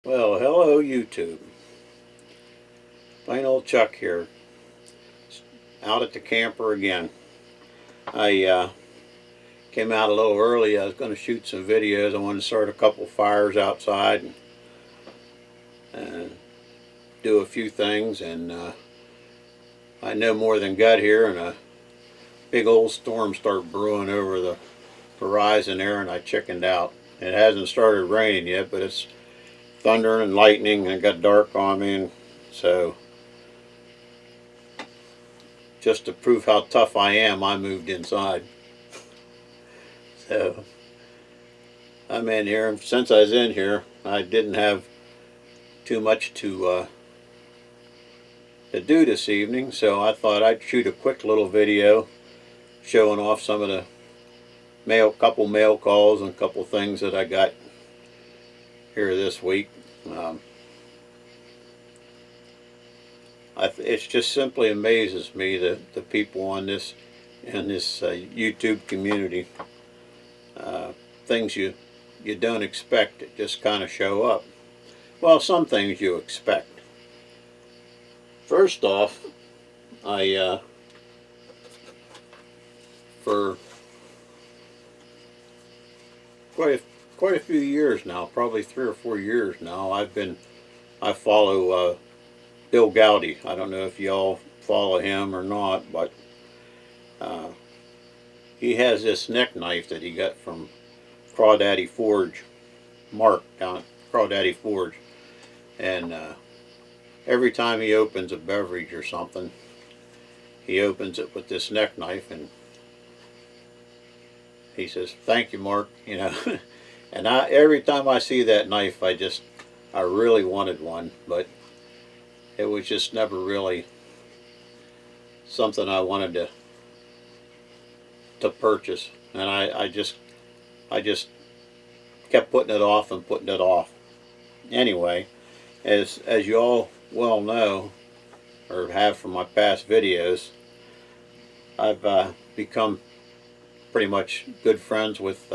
Well, hello YouTube. Plain old Chuck here, out at the camper again. I came out a little early. I was going to shoot some videos. I wanted to start a couple fires outside and do a few things, and I no more than got here and a big old storm started brewing over the horizon there, and I chickened out. It hasn't started raining yet, but it's thundering and lightning, and it got dark on me, and so just to prove how tough I am, I moved inside. So I'm in here, and since I was in here, I didn't have too much to do this evening, so I thought I'd shoot a quick little video showing off some of the couple mail calls and a couple things that I got here this week. It just simply amazes me that the people on this YouTube community, things you don't expect, it just kind of show up. Well, some things you expect. First off, I for quite a few years now, probably 3 or 4 years now, I follow Bill Gowdy. I don't know if y'all follow him or not, but he has this neck knife that he got from Crawdaddy Forge, Mark down at Crawdaddy Forge, and every time he opens a beverage or something, he opens it with this neck knife, and he says, "Thank you, Mark," you know. And every time I see that knife, I really wanted one, but it was just never really something I wanted to purchase, and I just kept putting it off and putting it off. Anyway, as you all well know, or have from my past videos, I've become pretty much good friends with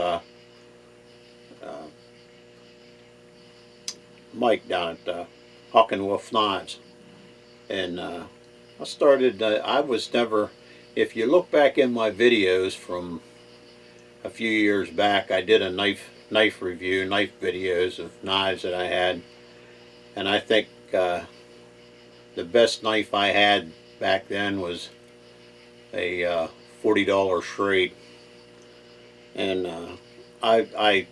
Mike down at Hawkenwolf Knives, and I started. I was never. If you look back in my videos from a few years back, I did a knife review, knife videos of knives that I had, and I think the best knife I had back then was a $40 Schrade, and I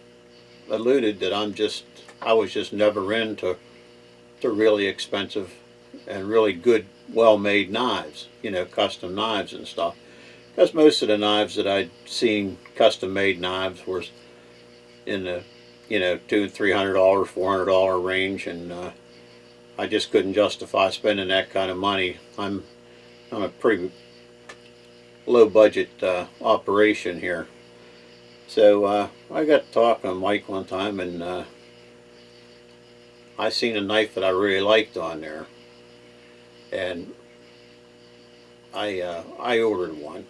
alluded that I was just never into really expensive and really good, well-made knives, you know, custom knives and stuff. Because most of the knives that I'd seen, custom-made knives, were in the, you know, $200, $300, $400 range, and I just couldn't justify spending that kind of money. I'm a pretty low-budget operation here. So I got to talking to Mike one time, and I seen a knife that I really liked on there, and I ordered one.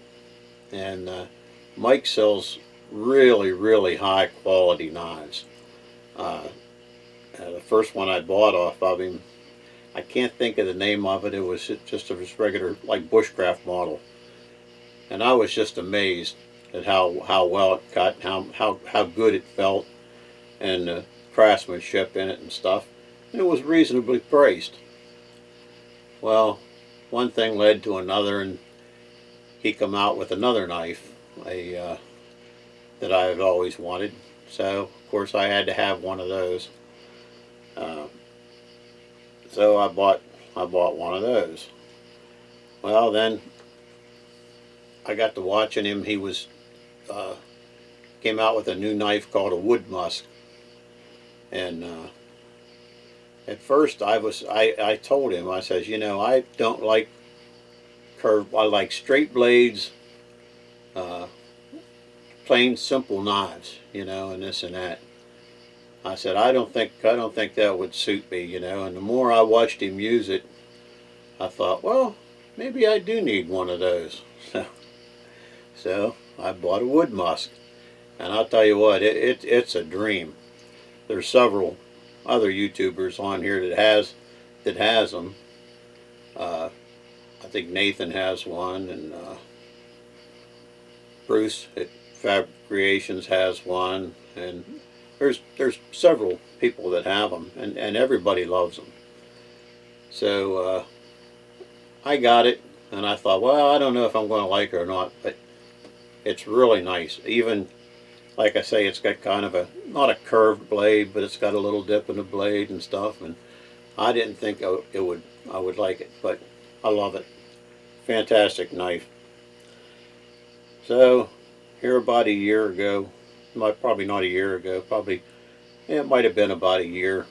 And Mike sells really high quality knives. The first one I bought off of him, I can't think of the name of it. It was just a regular, like, bushcraft model, and I was just amazed at how well it cut, how good it felt, and the craftsmanship in it and stuff. And it was reasonably priced. Well, one thing led to another, and he come out with another knife, that I had always wanted. So of course I had to have one of those. So I bought one of those. Well, then I got to watching him. He came out with a new knife called a wood musk, and at first I told him, I says, you know, I don't like curved. I like straight blades, plain simple knives, you know, and this and that. I said, I don't think that would suit me, you know. And the more I watched him use it, I thought, well, maybe I do need one of those. So I bought a wood musk, and I'll tell you what, it's a dream. There's several other YouTubers on here that has them. I think Nathan has one, and Bruce at Fab Creations has one, and there's several people that have them, and everybody loves them. So I got it, and I thought, well, I don't know if I'm going to like it or not, but it's really nice. Even, like I say, it's got kind of a, not a curved blade, but it's got a little dip in the blade and stuff, and I didn't think I would like it, but I love it. Fantastic knife. So here about a year ago, probably not a year ago, probably, yeah, it might have been about a year,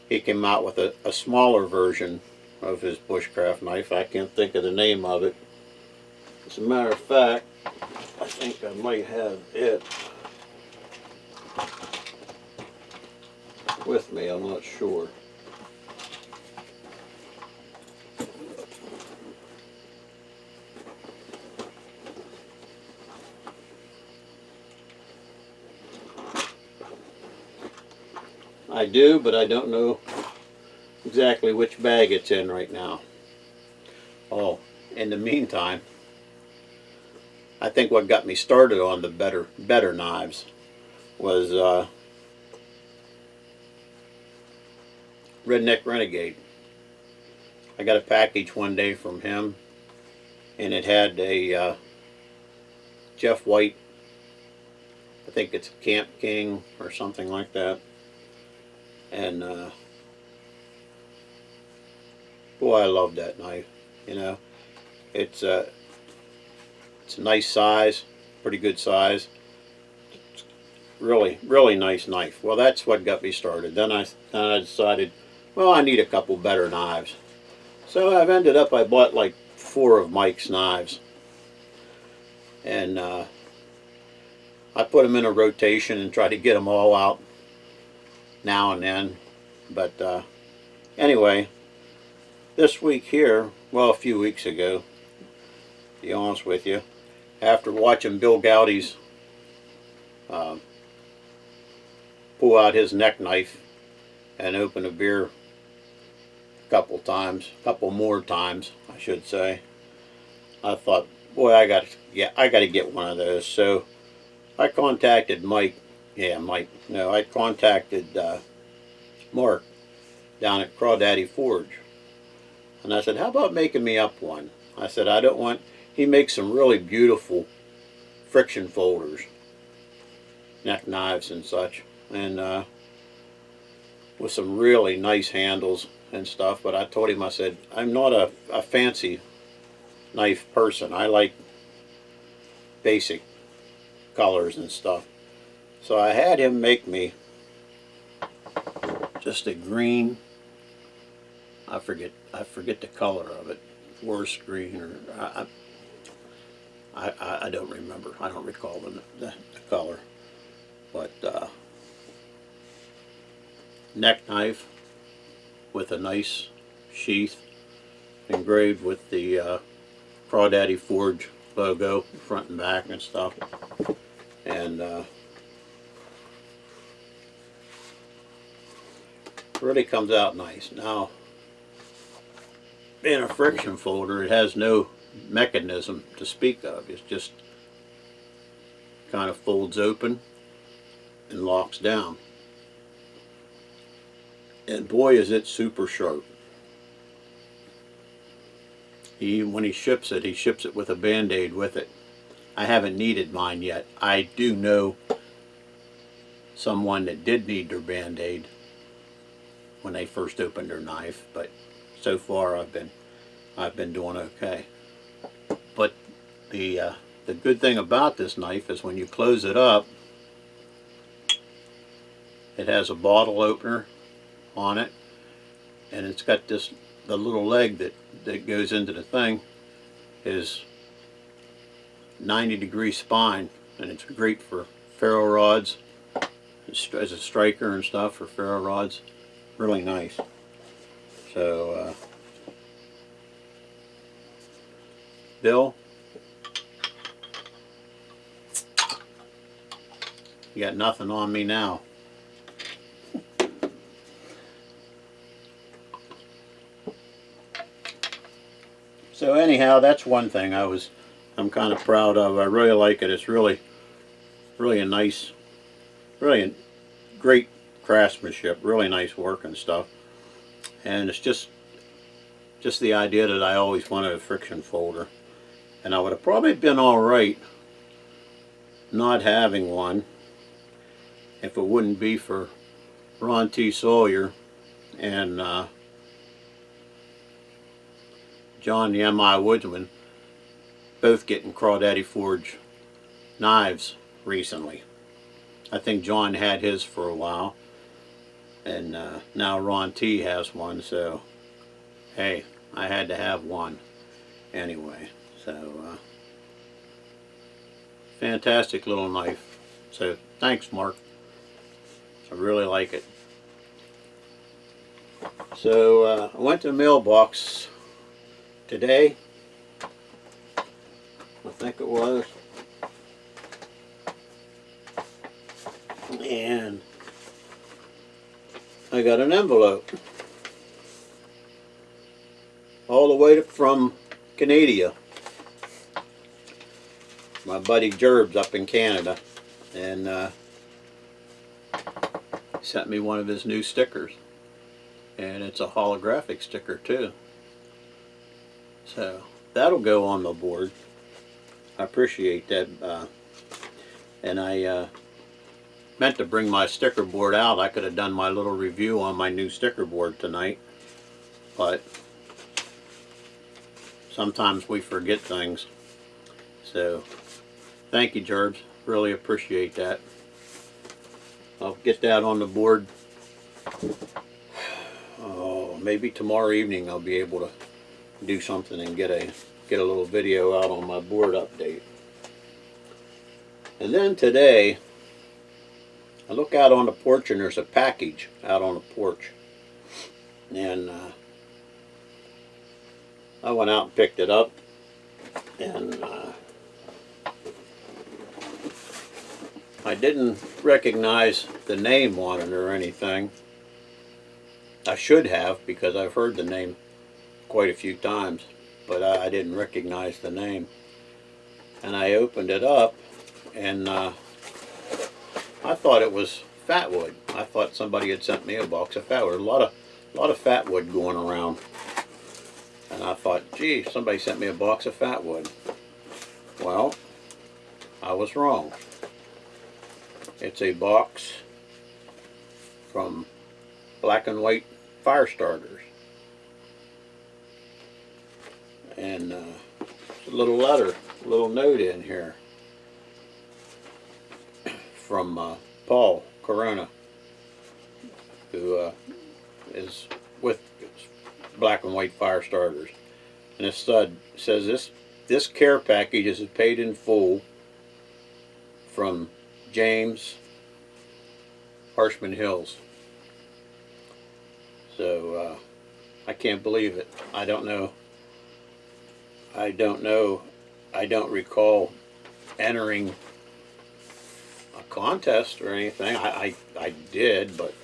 he came out with a smaller version of his bushcraft knife. I can't think of the name of it. As a matter of fact, I think I might have it with me, I'm not sure. I do, but I don't know exactly which bag it's in right now. Oh, in the meantime, I think what got me started on the better knives was Redneck Renegade. I got a package one day from him, and it had a Jeff White, I think it's Camp King or something like that. And boy, I love that knife. You know, it's a nice size, pretty good size. Really, really nice knife. Well, that's what got me started. Then I decided, well, I need a couple better knives. So I've ended up, I bought like 4 of Mike's knives, and I put them in a rotation and try to get them all out now and then. But anyway, this week here, well, a few weeks ago, to be honest with you, after watching Bill Gowdy's pull out his neck knife and open a beer a couple more times, I should say, I thought, boy, I got to get one of those. So I contacted Mike. No, I contacted Mark down at Crawdaddy Forge, and I said, how about making me up one? I said, I don't want, he makes some really beautiful friction folders, neck knives and such, and with some really nice handles and stuff. But I told him, I said, I'm not a fancy knife person. I like basic colors and stuff. So I had him make me just a green, I forget the color of it, forest green, or I don't remember. I don't recall the color. But neck knife with a nice sheath engraved with the Crawdaddy Forge logo, front and back and stuff. And really comes out nice. Now, being a friction folder, it has no mechanism to speak of. It's just kind of folds open and locks down. And boy, is it super sharp. When he ships it with a Band-Aid with it. I haven't needed mine yet. I do know someone that did need their Band-Aid when they first opened their knife, but so far I've been doing okay. But the good thing about this knife is when you close it up, it has a bottle opener on it, and it's got the little leg that goes into the thing is 90-degree spine, and it's great for ferro rods as a striker and stuff for ferro rods. Really nice. So Bill, you got nothing on me now. anyhow, that's one thing I'm kind of proud of. I really like it. It's really a nice, really great craftsmanship, really nice work and stuff. And it's just the idea that I always wanted a friction folder, and I would have probably been all right not having one if it wouldn't be for Ron T. Sawyer and John the M.I. Woodsman both getting Crawdaddy Forge knives recently. I think John had his for a while, and now Ron T. has one, so hey, I had to have one anyway. So fantastic little knife. So thanks, Mark. I really like it. So I went to the mailbox today, I think it was, and I got an envelope all the way from Canada. My buddy Jerbs up in Canada, and sent me one of his new stickers, and it's a holographic sticker too. So that'll go on the board. I appreciate that, and I meant to bring my sticker board out. I could have done my little review on my new sticker board tonight, but sometimes we forget things. So thank you, Jerbs. Really appreciate that. I'll get that on the board. Oh, maybe tomorrow evening I'll be able to do something and get a little video out on my board update. And then today, I look out on the porch and there's a package out on the porch, and I went out and picked it up, and I didn't recognize the name on it or anything. I should have, because I've heard the name quite a few times, but I didn't recognize the name. And I opened it up, and I thought it was fatwood. I thought somebody had sent me a box of fatwood. A lot of fatwood going around. And I thought, gee, somebody sent me a box of fatwood. Well, I was wrong. It's a box from Black and White Firestarters. And a little letter, a little note in here from Paul Corona, who is with Black and White Firestarters. And it says this care package is paid in full from James, Harshman Hills. So I can't believe it. I don't recall entering a contest or anything. I did, but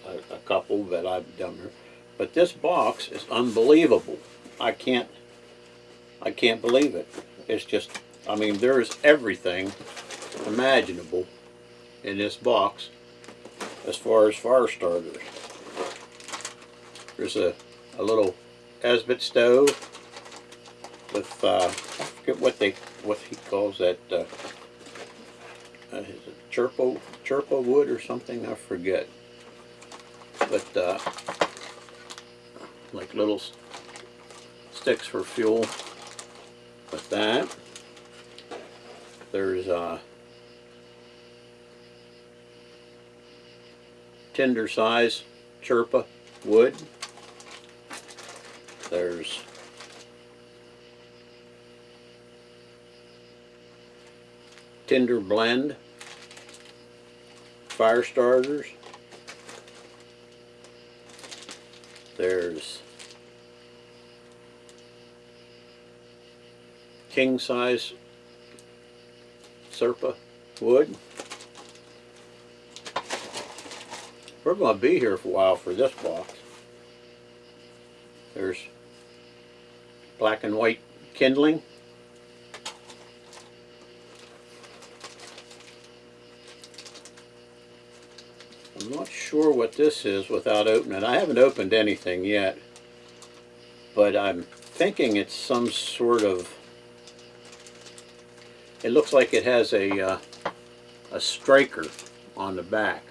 a couple that I've done. But this box is unbelievable. I can't believe it. It's just, I mean, there's everything imaginable in this box as far as fire starters. There's a little Esbit stove with I forget what he calls that, is it Chirpo wood or something? I forget. But like little sticks for fuel. With that, there's tinder size Chirpa wood. There's tinder blend fire starters. There's king size Serpa wood. We're going to be here for a while for this box. There's Black and White kindling. I'm not sure what this is without opening it. I haven't opened anything yet, but I'm thinking it's some sort of, it looks like it has a striker on the back.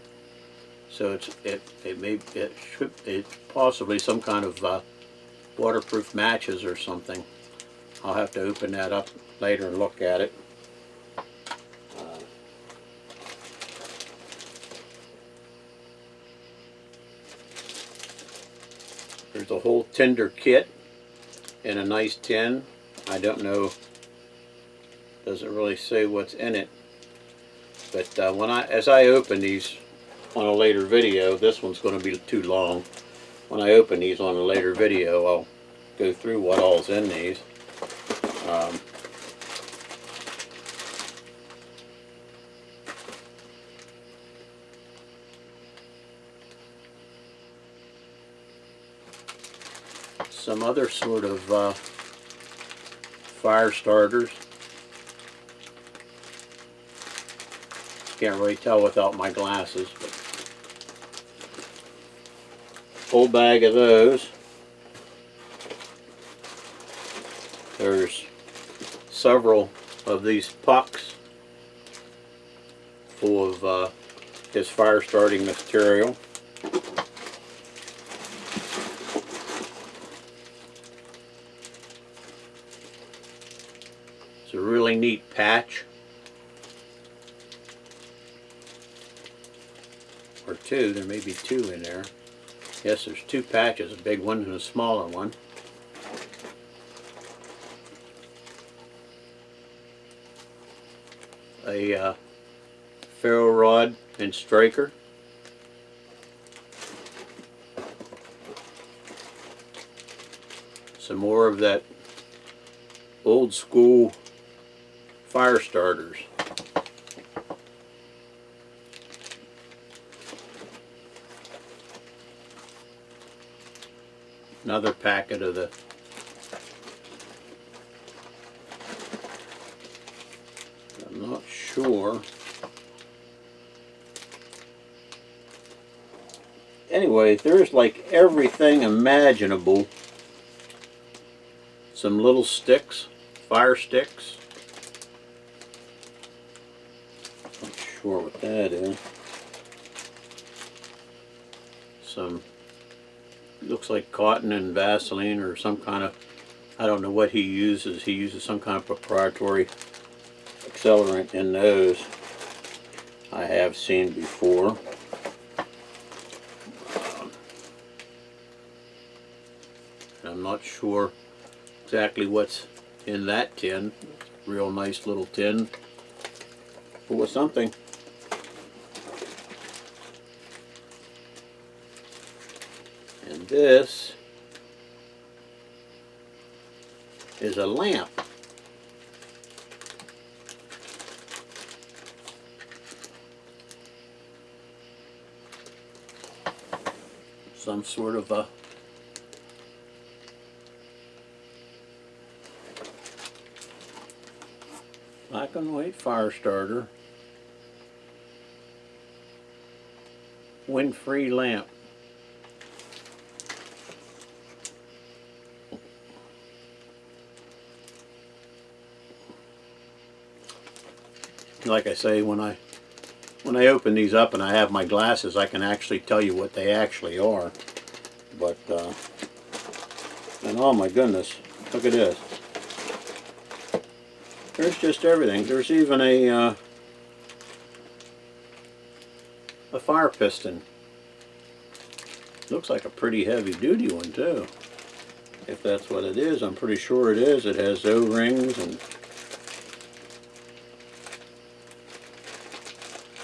So it's possibly some kind of waterproof matches or something. I'll have to open that up later and look at it. There's a whole tinder kit in a nice tin. I don't know, doesn't really say what's in it. But as I open these on a later video, this one's going to be too long. When I open these on a later video, I'll go through what all's in these. Some other sort of fire starters. Can't really tell without my glasses, but whole bag of those. There's several of these pucks full of his fire starting material. It's a really neat patch. Or two, there may be two in there. Yes, there's two patches, a big one and a smaller one. A ferro rod and striker. Some more of that old school fire starters. Another packet of the I'm not sure. Anyway, there's like everything imaginable. Some little sticks, fire sticks. Not sure what that is. Some looks like cotton and Vaseline or some kind of, I don't know what he uses. He uses some kind of proprietary accelerant in those. I have seen before. I'm not sure exactly what's in that tin. Real nice little tin full of something. And this is a lamp. Some sort of a black and white fire starter, wind-free lamp. Like I say, when I open these up and I have my glasses, I can actually tell you what they actually are. But and oh my goodness, look at this. There's just everything. There's even a fire piston. Looks like a pretty heavy duty one too. If that's what it is, I'm pretty sure it is. It has O-rings and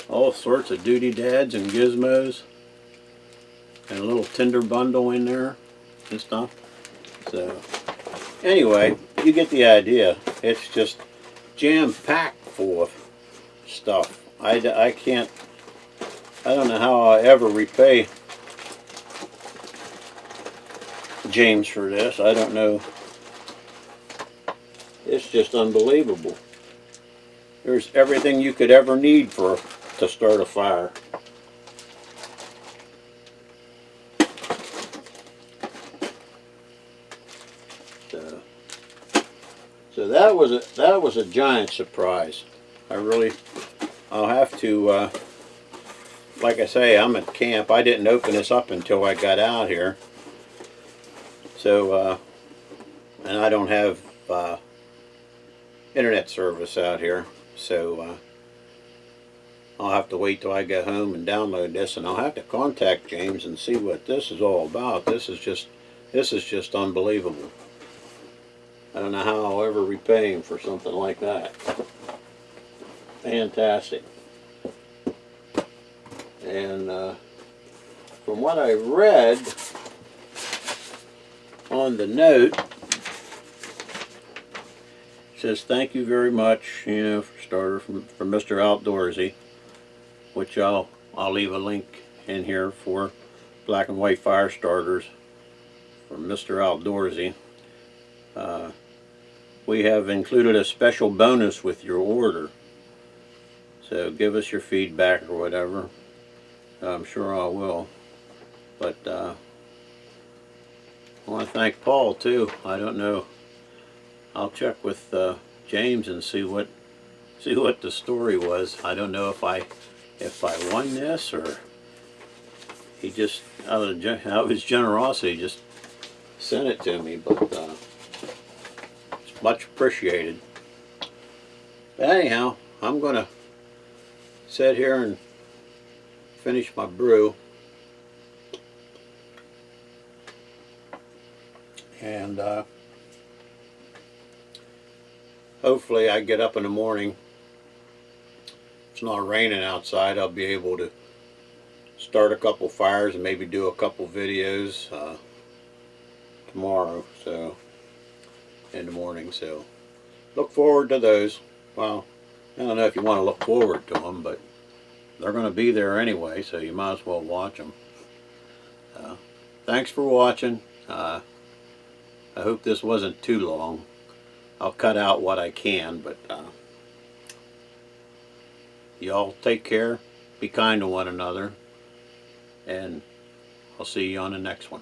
all sorts of doodads and gizmos. And a little tinder bundle in there and stuff. So anyway, you get the idea. It's just jam-packed full of stuff. I don't know how I'll ever repay James for this. I don't know It's just unbelievable. There's everything you could ever need to start a fire. So that was a giant surprise. I'll have to, like I say, I'm at camp. I didn't open this up until I got out here. So, and I don't have internet service out here. So I'll have to wait till I get home and download this, and I'll have to contact James and see what this is all about. This is just unbelievable. I don't know how I'll ever repay him for something like that. Fantastic. And from what I read on the note, it says thank you very much, for starter, from Mr. Outdoorsy, which I'll leave a link in here for black and white fire starters from Mr. Outdoorsy. We have included a special bonus with your order, so give us your feedback or whatever. I'm sure I will. But I want to thank Paul too. I don't know. I'll check with James and see what the story was. I don't know if I won this, or he just out of his generosity just sent it to me. But it's much appreciated. But anyhow, I'm gonna sit here and finish my brew, and hopefully I get up in the morning. It's not raining outside. I'll be able to start a couple fires and maybe do a couple videos tomorrow, so in the morning. So look forward to those. Well, I don't know if you want to look forward to them, but they're going to be there anyway, so you might as well watch them. Thanks for watching. I hope this wasn't too long. I'll cut out what I can, but y'all take care, be kind to one another, and I'll see you on the next one.